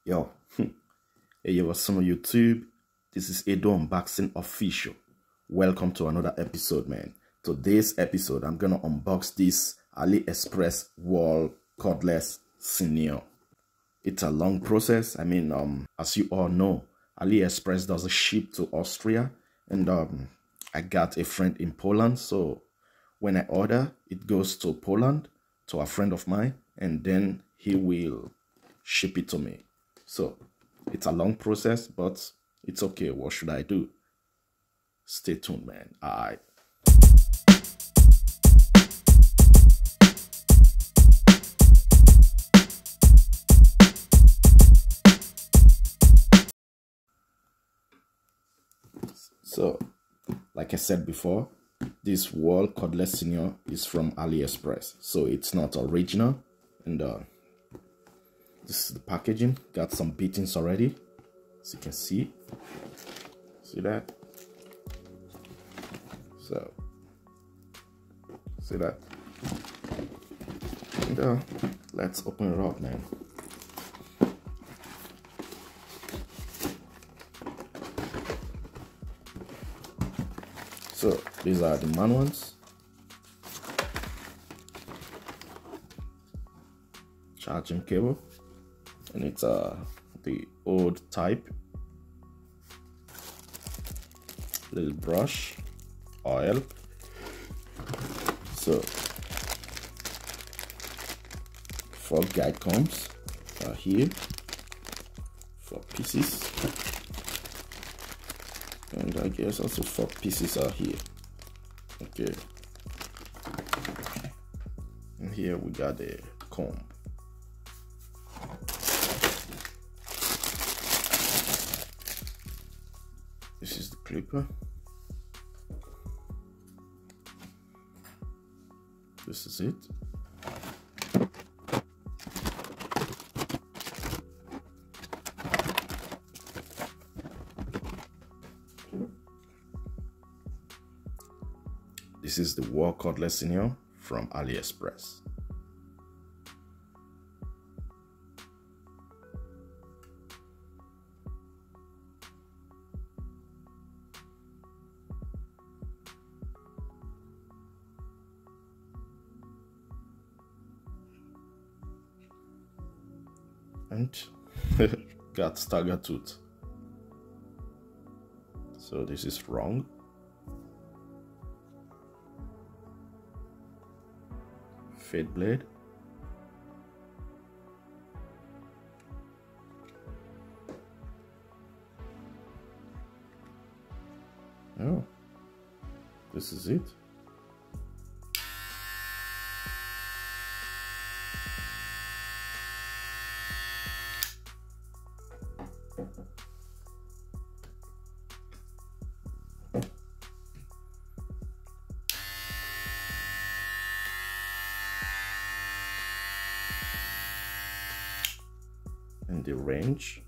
Yo, hey yo, what's up YouTube? This is Edo Unboxing Official. Welcome to another episode, man. Today's episode, I'm gonna unbox this AliExpress Wahl Cordless Senior. It's a long process. I mean, as you all know, AliExpress doesn't ship to Austria, and I got a friend in Poland, so when I order, it goes to Poland to a friend of mine, and then he will ship it to me. So it's a long process, but it's okay. What should I do? Stay tuned, man. All right. So, like I said before, this Wahl Cordless Senior is from AliExpress, so it's not original. And this is the packaging. Got some beatings already, as you can see. See that? So, see that? And let's open it up, man. So these are the man ones. Charging cable, and it's the old type. Little brush, oil. So 4 guide combs are here, 4 pieces. And I guess also 4 pieces are here. Okay. And here we got the comb. This is the clipper. This is it. This is the Wahl Cordless Senior from AliExpress. And got stagger tooth. So this is wrong. Fade blade. Oh, this is it. And the range.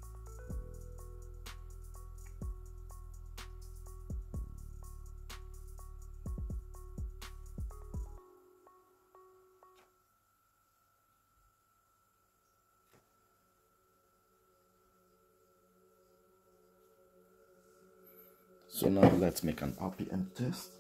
So now let's make an RPM test.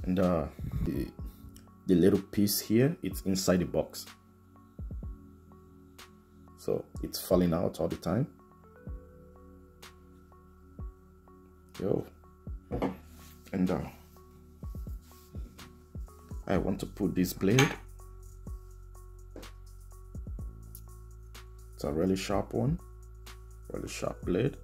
And the little piece here, it's inside the box, so it's falling out all the time. Yo, and I want to put this blade. It's a really sharp one, really sharp blade.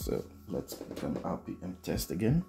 So let's put an RPM test again.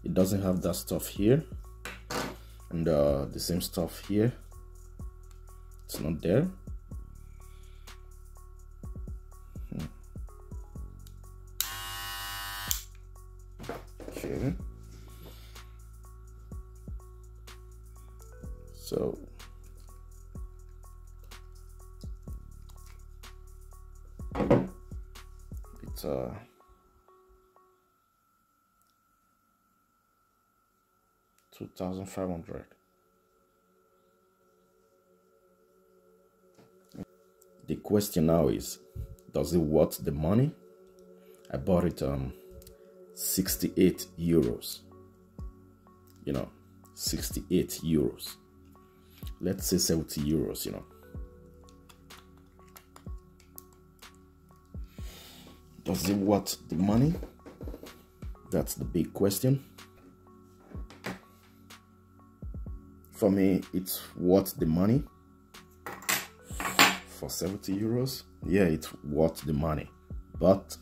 It doesn't have that stuff here, and the same stuff here, it's not there. Okay, so it's 2,500. The question now is, does it worth the money? I bought it 68 euros. You know, 68 euros. Let's say 70 euros, you know. Does it worth the money? That's the big question. For me, it's worth the money. For 70 euros, yeah, it's worth the money. But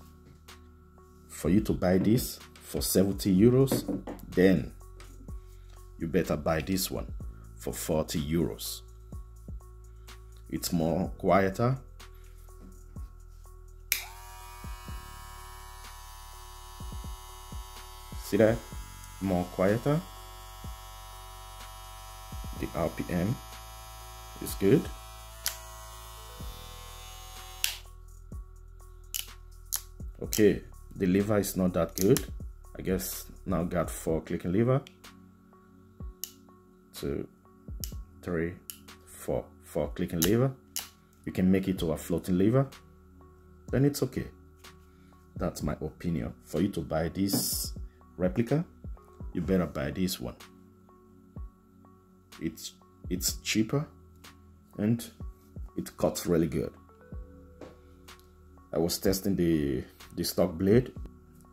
for you to buy this for 70 euros, then you better buy this one for 40 euros. It's more quieter. See that? More quieter. The RPM is good. Okay, the lever is not that good. I guess now got 4 clicking lever. 2, 3, 4 clicking lever. You can make it to a floating lever, then it's okay. That's my opinion. For you to buy this replica, you better buy this one. It's cheaper and it cuts really good. I was testing the stock blade.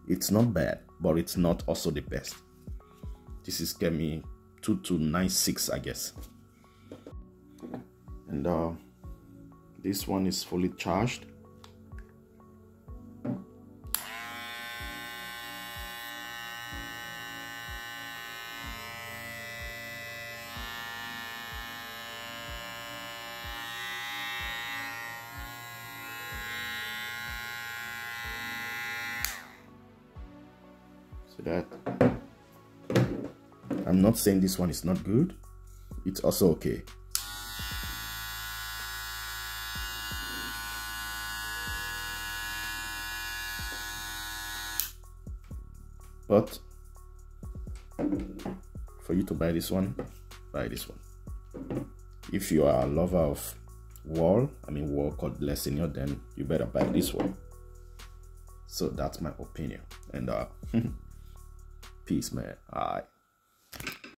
It's not bad, but it's not also the best. This is get me 2296, I guess. And this one is fully charged. So that, I'm not saying this one is not good, it's also okay. But for you to buy this one, buy this one. If you are a lover of Wahl Cordless Senior, then you better buy this one. So that's my opinion. And peace, man. All right.